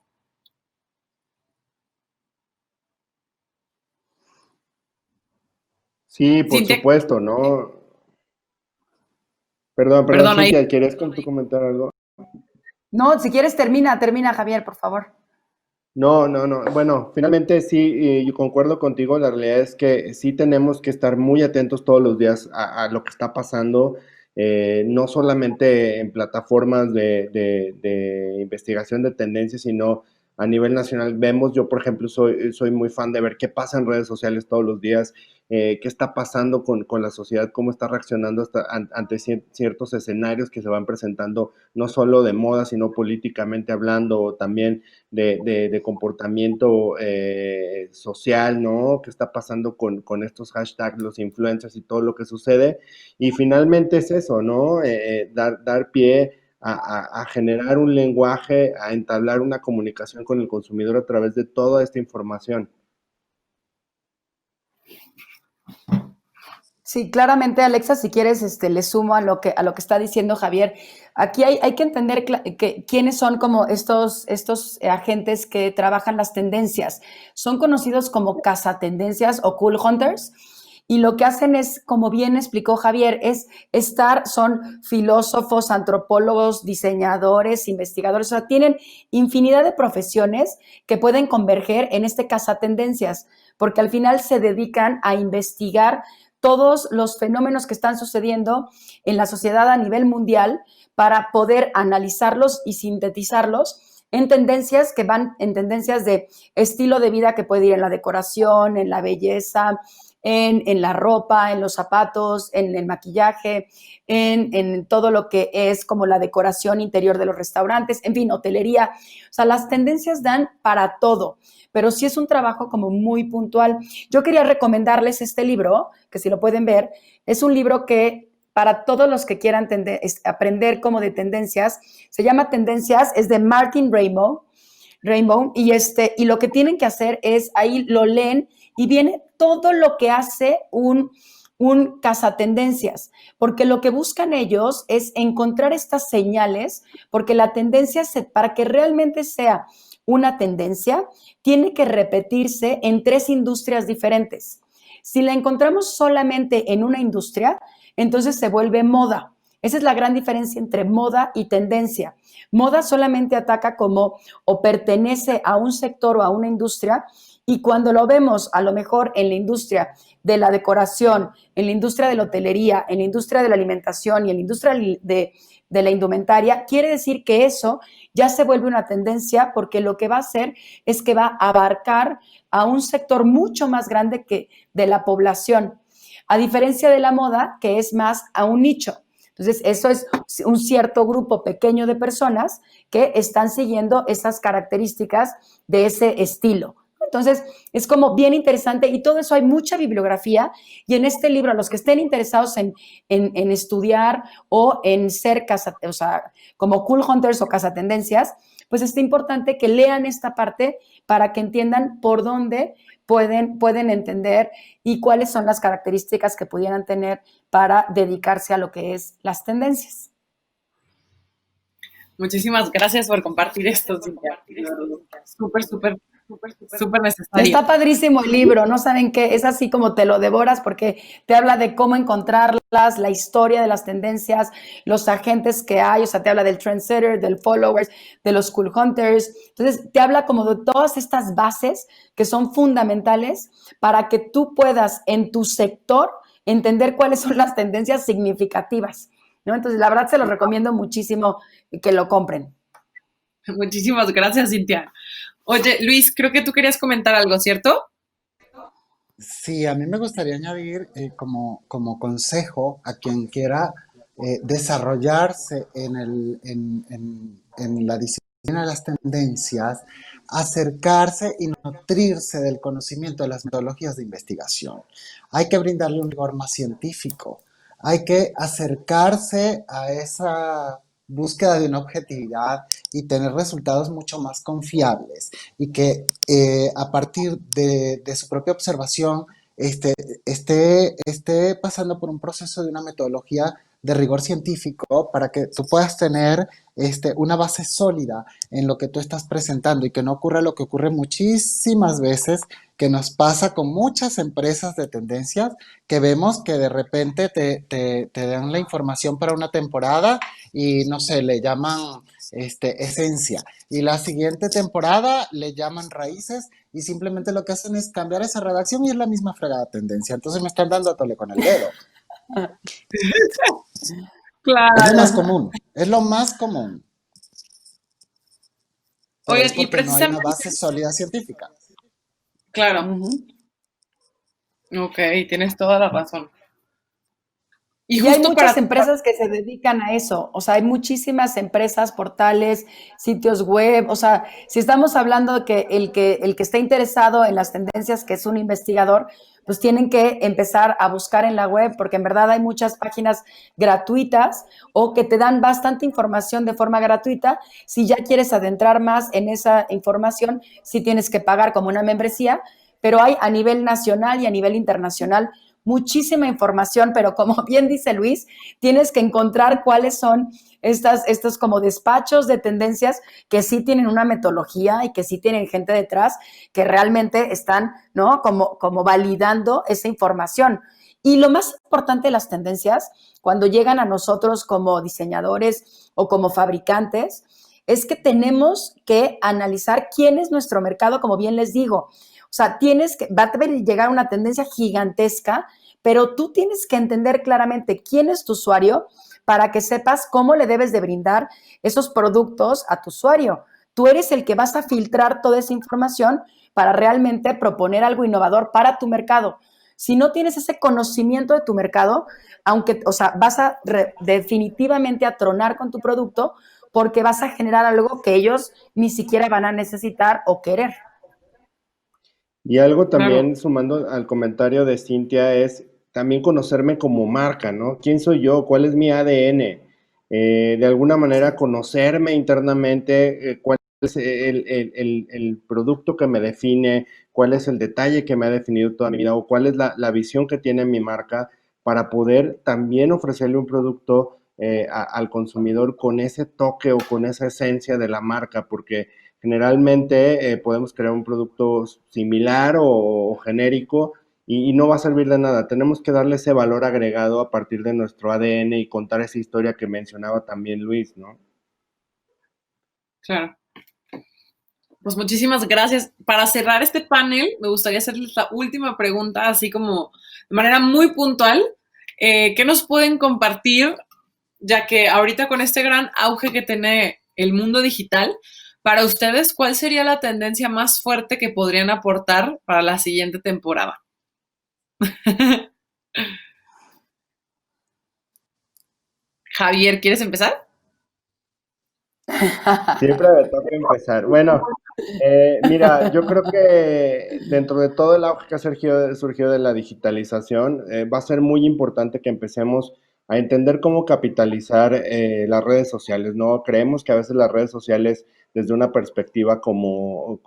Sí, por Cintia, supuesto, ¿no? Perdón, perdón, ahí. Cintia, ¿quieres con tu comentar algo? No, si quieres termina, Javier, por favor. No, no, no. Bueno, finalmente sí, yo concuerdo contigo. La realidad es que sí tenemos que estar muy atentos todos los días a lo que está pasando, no solamente en plataformas de investigación de tendencias, sino a nivel nacional. Vemos, yo por ejemplo, soy muy fan de ver qué pasa en redes sociales todos los días, qué está pasando con la sociedad, cómo está reaccionando ante ciertos escenarios que se van presentando, no solo de moda, sino políticamente hablando, o también de comportamiento social, ¿no? ¿Qué está pasando con estos hashtags, los influencers y todo lo que sucede? Y finalmente es eso, ¿no? Dar pie a generar un lenguaje, a entablar una comunicación con el consumidor a través de toda esta información. Sí, claramente, Alexa, si quieres, le sumo a lo que está diciendo Javier. Aquí hay que entender quiénes son como estos agentes que trabajan las tendencias. Son conocidos como cazatendencias o cool hunters. Y lo que hacen es, como bien explicó Javier, son filósofos, antropólogos, diseñadores, investigadores, o sea, tienen infinidad de profesiones que pueden converger en este cazatendencias, porque al final se dedican a investigar todos los fenómenos que están sucediendo en la sociedad a nivel mundial para poder analizarlos y sintetizarlos en tendencias que van en tendencias de estilo de vida que puede ir en la decoración, en la belleza, en la ropa, en los zapatos, en el maquillaje, en todo lo que es como la decoración interior de los restaurantes, en fin, hotelería. O sea, las tendencias dan para todo, pero sí es un trabajo como muy puntual. Yo quería recomendarles este libro, que si lo pueden ver, es un libro que para todos los que quieran aprender como de tendencias, se llama Tendencias, es de Martin Rainbow y lo que tienen que hacer es, ahí lo leen y viene todo lo que hace un cazatendencias, porque lo que buscan ellos es encontrar estas señales, porque la tendencia, para que realmente sea una tendencia, tiene que repetirse en 3 industrias diferentes. Si la encontramos solamente en una industria, entonces se vuelve moda. Esa es la gran diferencia entre moda y tendencia. Moda solamente ataca como o pertenece a un sector o a una industria, y cuando lo vemos a lo mejor en la industria de la decoración, en la industria de la hotelería, en la industria de la alimentación y en la industria de la indumentaria, quiere decir que eso ya se vuelve una tendencia, porque lo que va a hacer es que va a abarcar a un sector mucho más grande que de la población, a diferencia de la moda, que es más a un nicho. Entonces, eso es un cierto grupo pequeño de personas que están siguiendo esas características de ese estilo. Entonces, es como bien interesante, y todo eso hay mucha bibliografía, y en este libro, a los que estén interesados en estudiar o en ser o sea, como cool hunters o cazatendencias, pues es importante que lean esta parte para que entiendan por dónde pueden entender y cuáles son las características que pudieran tener para dedicarse a lo que es las tendencias. Muchísimas gracias por compartir esto, Cintia. Súper, súper, súper necesario. Está padrísimo el libro, no saben qué, es así como te lo devoras, porque te habla de cómo encontrarlas, la historia de las tendencias, los agentes que hay, o sea, te habla del trendsetter, del followers, de los cool hunters. Entonces, te habla como de todas estas bases que son fundamentales para que tú puedas en tu sector entender cuáles son las tendencias significativas, ¿no? Entonces, la verdad se los recomiendo muchísimo que lo compren. Muchísimas gracias, Cintia. Oye, Luis, creo que tú querías comentar algo, ¿cierto? Sí, a mí me gustaría añadir como consejo a quien quiera desarrollarse en la disciplina de las tendencias, acercarse y nutrirse del conocimiento de las metodologías de investigación. Hay que brindarle un rigor más científico, hay que acercarse a esa búsqueda de una objetividad y tener resultados mucho más confiables y que a partir de su propia observación este, esté pasando por un proceso de una metodología de rigor científico para que tú puedas tener una base sólida en lo que tú estás presentando y que no ocurra lo que ocurre muchísimas veces, que nos pasa con muchas empresas de tendencias, que vemos que de repente te dan la información para una temporada y no sé, le llaman esencia. Y la siguiente temporada le llaman raíces y simplemente lo que hacen es cambiar esa redacción y es la misma fregada tendencia. Entonces me están dando a tole con el dedo. Es lo más Claro. común, es lo más común, pero Oigan, es y porque no hay una precisamente, base sólida científica. claro, Ujú. ok, tienes toda la razón. Y Y hay justo muchas para, empresas que se dedican a eso, o sea, hay muchísimas empresas, portales, sitios web, o sea, si estamos hablando de que el que esté interesado en las tendencias, que es un investigador, pues tienen que empezar a buscar en la web, porque en verdad hay muchas páginas gratuitas o que te dan bastante información de forma gratuita. Si ya quieres adentrar más en esa información, sí tienes que pagar como una membresía, pero hay a nivel nacional y a nivel internacional muchísima información, pero como bien dice Luis, tienes que encontrar cuáles son estos como despachos de tendencias que sí tienen una metodología y que sí tienen gente detrás que realmente están, ¿no? Como validando esa información. Y lo más importante de las tendencias, cuando llegan a nosotros como diseñadores o como fabricantes, es que tenemos que analizar quién es nuestro mercado, como bien les digo. O sea, va a llegar una tendencia gigantesca, pero tú tienes que entender claramente quién es tu usuario para que sepas cómo le debes de brindar esos productos a tu usuario. Tú eres el que vas a filtrar toda esa información para realmente proponer algo innovador para tu mercado. Si no tienes ese conocimiento de tu mercado, aunque, o sea, definitivamente a tronar con tu producto porque vas a generar algo que ellos ni siquiera van a necesitar o querer. Y algo claro, también sumando al comentario de Cintia es también conocerme como marca, ¿no? ¿Quién soy yo? ¿Cuál es mi ADN? De alguna manera conocerme internamente, cuál es el producto que me define, cuál es el detalle que me ha definido toda mi vida o cuál es la visión que tiene mi marca para poder también ofrecerle un producto al consumidor con ese toque o con esa esencia de la marca, porque generalmente podemos crear un producto similar o genérico y no va a servir de nada. Tenemos que darle ese valor agregado a partir de nuestro ADN y contar esa historia que mencionaba también Luis, ¿no? claro. Pues muchísimas gracias. Para cerrar este panel, me gustaría hacerles la última pregunta, así como de manera muy puntual. ¿Qué nos pueden compartir, ya que ahorita con este gran auge que tiene el mundo digital, para ustedes, cuál sería la tendencia más fuerte que podrían aportar para la siguiente temporada? Javier, ¿quieres empezar? Siempre me toca empezar. Bueno, mira, yo creo que dentro de todo el auge que ha surgido de la digitalización, va a ser muy importante que empecemos a entender cómo capitalizar las redes sociales, ¿no? Creemos que a veces las redes sociales, desde una perspectiva como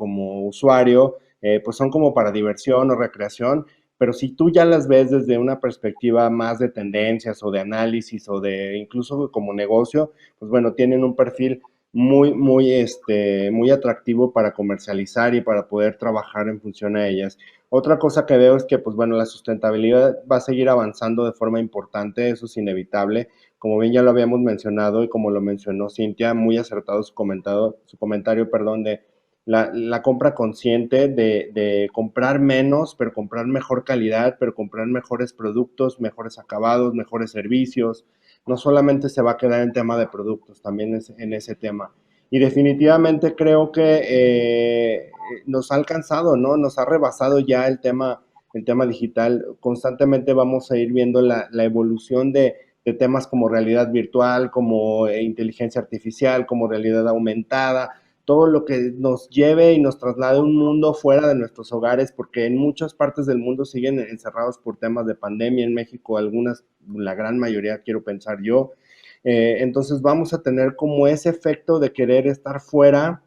usuario, pues son como para diversión o recreación, pero si tú ya las ves desde una perspectiva más de tendencias o de análisis o de incluso como negocio, pues bueno, tienen un perfil muy atractivo para comercializar y para poder trabajar en función a ellas. Otra cosa que veo es que, pues bueno, la sustentabilidad va a seguir avanzando de forma importante, eso es inevitable. Como bien ya lo habíamos mencionado y como lo mencionó Cintia, muy acertado su comentario, perdón, de la compra consciente de comprar menos, pero comprar mejor calidad, pero comprar mejores productos, mejores acabados, mejores servicios. No solamente se va a quedar en tema de productos, también es en ese tema. Y definitivamente creo que nos ha alcanzado, ¿no? Nos ha rebasado ya el tema el tema digital, constantemente vamos a ir viendo la evolución de temas como realidad virtual, como inteligencia artificial, como realidad aumentada, todo lo que nos lleve y nos traslade a un mundo fuera de nuestros hogares, porque en muchas partes del mundo siguen encerrados por temas de pandemia, en México algunas, la gran mayoría quiero pensar yo, entonces vamos a tener como ese efecto de querer estar fuera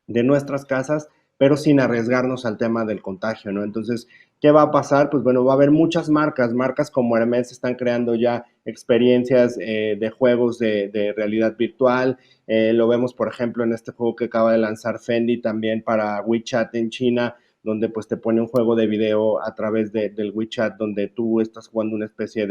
de nuestras casas, pero sin arriesgarnos al tema del contagio, ¿no? Entonces, ¿qué va a pasar? Pues bueno, va a haber muchas marcas como Hermes están creando ya experiencias de juegos de realidad virtual, lo vemos por ejemplo en este juego que acaba de lanzar Fendi también para WeChat en China, donde pues te pone un juego de video a través del WeChat donde tú estás jugando una especie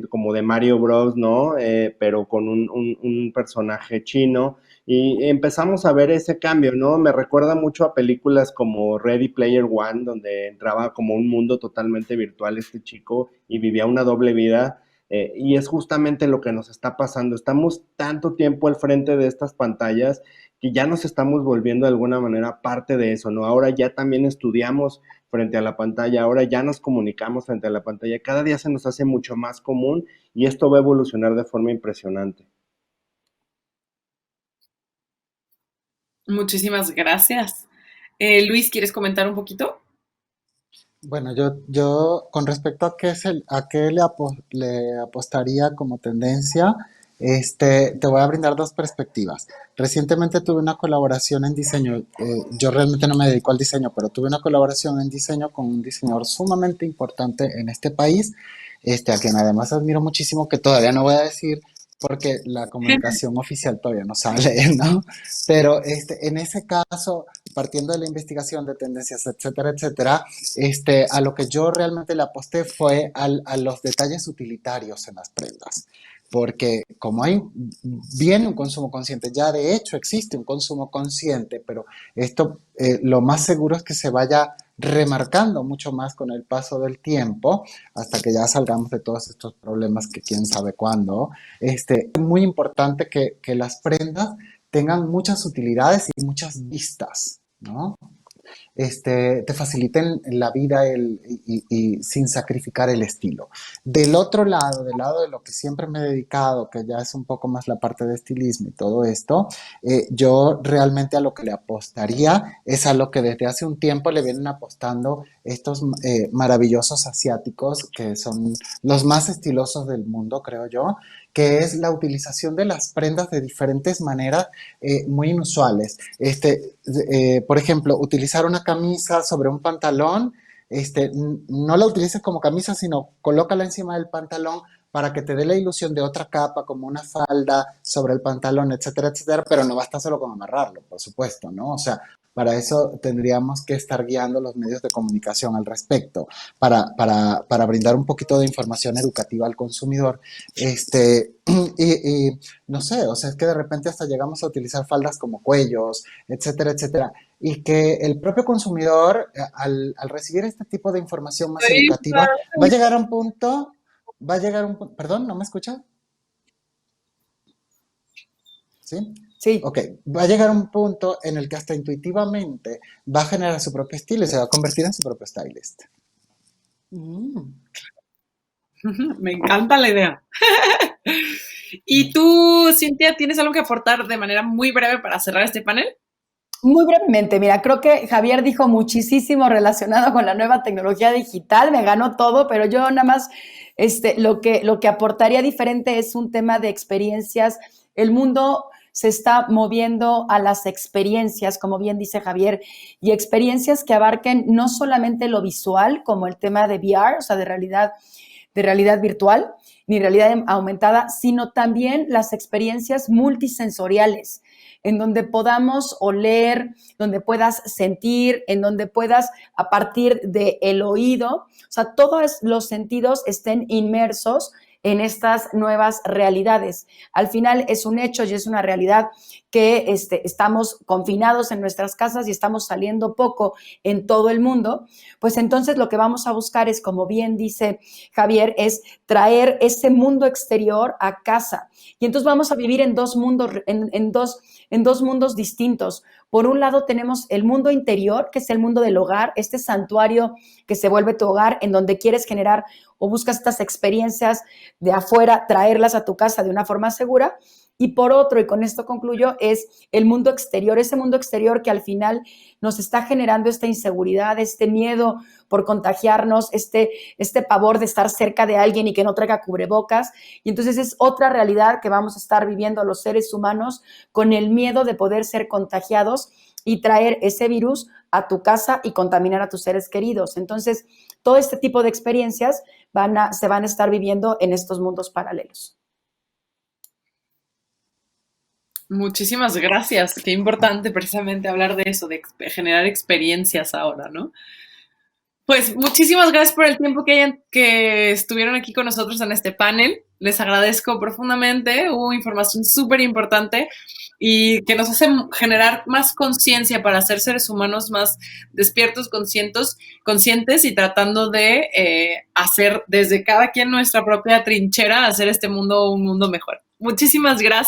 como de Mario Bros, ¿no? Pero con un personaje chino, y empezamos a ver ese cambio, ¿no? Me recuerda mucho a películas como Ready Player One, donde entraba como un mundo totalmente virtual este chico y vivía una doble vida. Y es justamente lo que nos está pasando. Estamos tanto tiempo al frente de estas pantallas que ya nos estamos volviendo de alguna manera parte de eso, ¿no? Ahora ya también estudiamos frente a la pantalla, ahora ya nos comunicamos frente a la pantalla. Cada día se nos hace mucho más común y esto va a evolucionar de forma impresionante. Muchísimas gracias. Luis, ¿quieres comentar un poquito? Bueno, yo con respecto a a qué le apostaría como tendencia, te voy a brindar dos perspectivas. Recientemente tuve una colaboración en diseño, yo realmente no me dedico al diseño, pero tuve una colaboración en diseño con un diseñador sumamente importante en este país, a quien además admiro muchísimo, que todavía no voy a decir porque la comunicación oficial todavía no sale, ¿no? Pero en ese caso, partiendo de la investigación de tendencias, etcétera, etcétera, a lo que yo realmente le aposté fue a los detalles utilitarios en las prendas. Porque como hay viene un consumo consciente, ya de hecho existe un consumo consciente, pero esto lo más seguro es que se vaya remarcando mucho más con el paso del tiempo, hasta que ya salgamos de todos estos problemas que quién sabe cuándo. Es muy importante que las prendas tengan muchas utilidades y muchas vistas, ¿no? Te faciliten la vida y sin sacrificar el estilo. Del lado de lo que siempre me he dedicado, que ya es un poco más la parte de estilismo y todo esto, yo realmente a lo que le apostaría es a lo que desde hace un tiempo le vienen apostando estos maravillosos asiáticos, que son los más estilosos del mundo, creo yo, que es la utilización de las prendas de diferentes maneras muy inusuales. Por ejemplo, utilizar una camisa sobre un pantalón, no la utilices como camisa, sino colócala encima del pantalón para que te dé la ilusión de otra capa, como una falda sobre el pantalón, etcétera, etcétera, pero no basta solo con amarrarlo, por supuesto, ¿no? O sea, para eso tendríamos que estar guiando los medios de comunicación al respecto, para brindar un poquito de información educativa al consumidor. No sé, o sea, es que de repente hasta llegamos a utilizar faldas como cuellos, etcétera, etcétera, y que el propio consumidor, al recibir este tipo de información más educativa, va a llegar a un punto, perdón, ¿no me escucha? ¿Sí? Sí. Ok, va a llegar un punto en el que hasta intuitivamente va a generar su propio estilo y se va a convertir en su propio stylist. Me encanta la idea. ¿Y tú, Cintia, tienes algo que aportar de manera muy breve para cerrar este panel? Muy brevemente, mira, creo que Javier dijo muchísimo relacionado con la nueva tecnología digital, me ganó todo, pero yo nada más lo que aportaría diferente es un tema de experiencias. El mundo se está moviendo a las experiencias, como bien dice Javier, y experiencias que abarquen no solamente lo visual, como el tema de VR, o sea, de realidad virtual, ni realidad aumentada, sino también las experiencias multisensoriales, en donde podamos oler, donde puedas sentir, en donde puedas, a partir del oído, o sea, todos los sentidos estén inmersos en estas nuevas realidades. Al final es un hecho y es una realidad que estamos confinados en nuestras casas y estamos saliendo poco en todo el mundo, pues entonces lo que vamos a buscar es, como bien dice Javier, es traer ese mundo exterior a casa. Y entonces vamos a vivir en dos mundos, en en dos mundos distintos. Por un lado tenemos el mundo interior, que es el mundo del hogar, este santuario que se vuelve tu hogar, en donde quieres generar o buscas estas experiencias de afuera, traerlas a tu casa de una forma segura. Y por otro, y con esto concluyo, es el mundo exterior, ese mundo exterior que al final nos está generando esta inseguridad, este miedo por contagiarnos, este pavor de estar cerca de alguien y que no traiga cubrebocas. Y entonces es otra realidad que vamos a estar viviendo los seres humanos con el miedo de poder ser contagiados y traer ese virus a tu casa y contaminar a tus seres queridos. Entonces, todo este tipo de experiencias se van a estar viviendo en estos mundos paralelos. Muchísimas gracias. Qué importante precisamente hablar de eso, de generar experiencias ahora, ¿no? Pues muchísimas gracias por el tiempo que estuvieron aquí con nosotros en este panel. Les agradezco profundamente. Hubo información súper importante y que nos hace generar más conciencia para ser seres humanos más despiertos, conscientes y tratando de hacer desde cada quien nuestra propia trinchera, hacer este mundo un mundo mejor. Muchísimas gracias.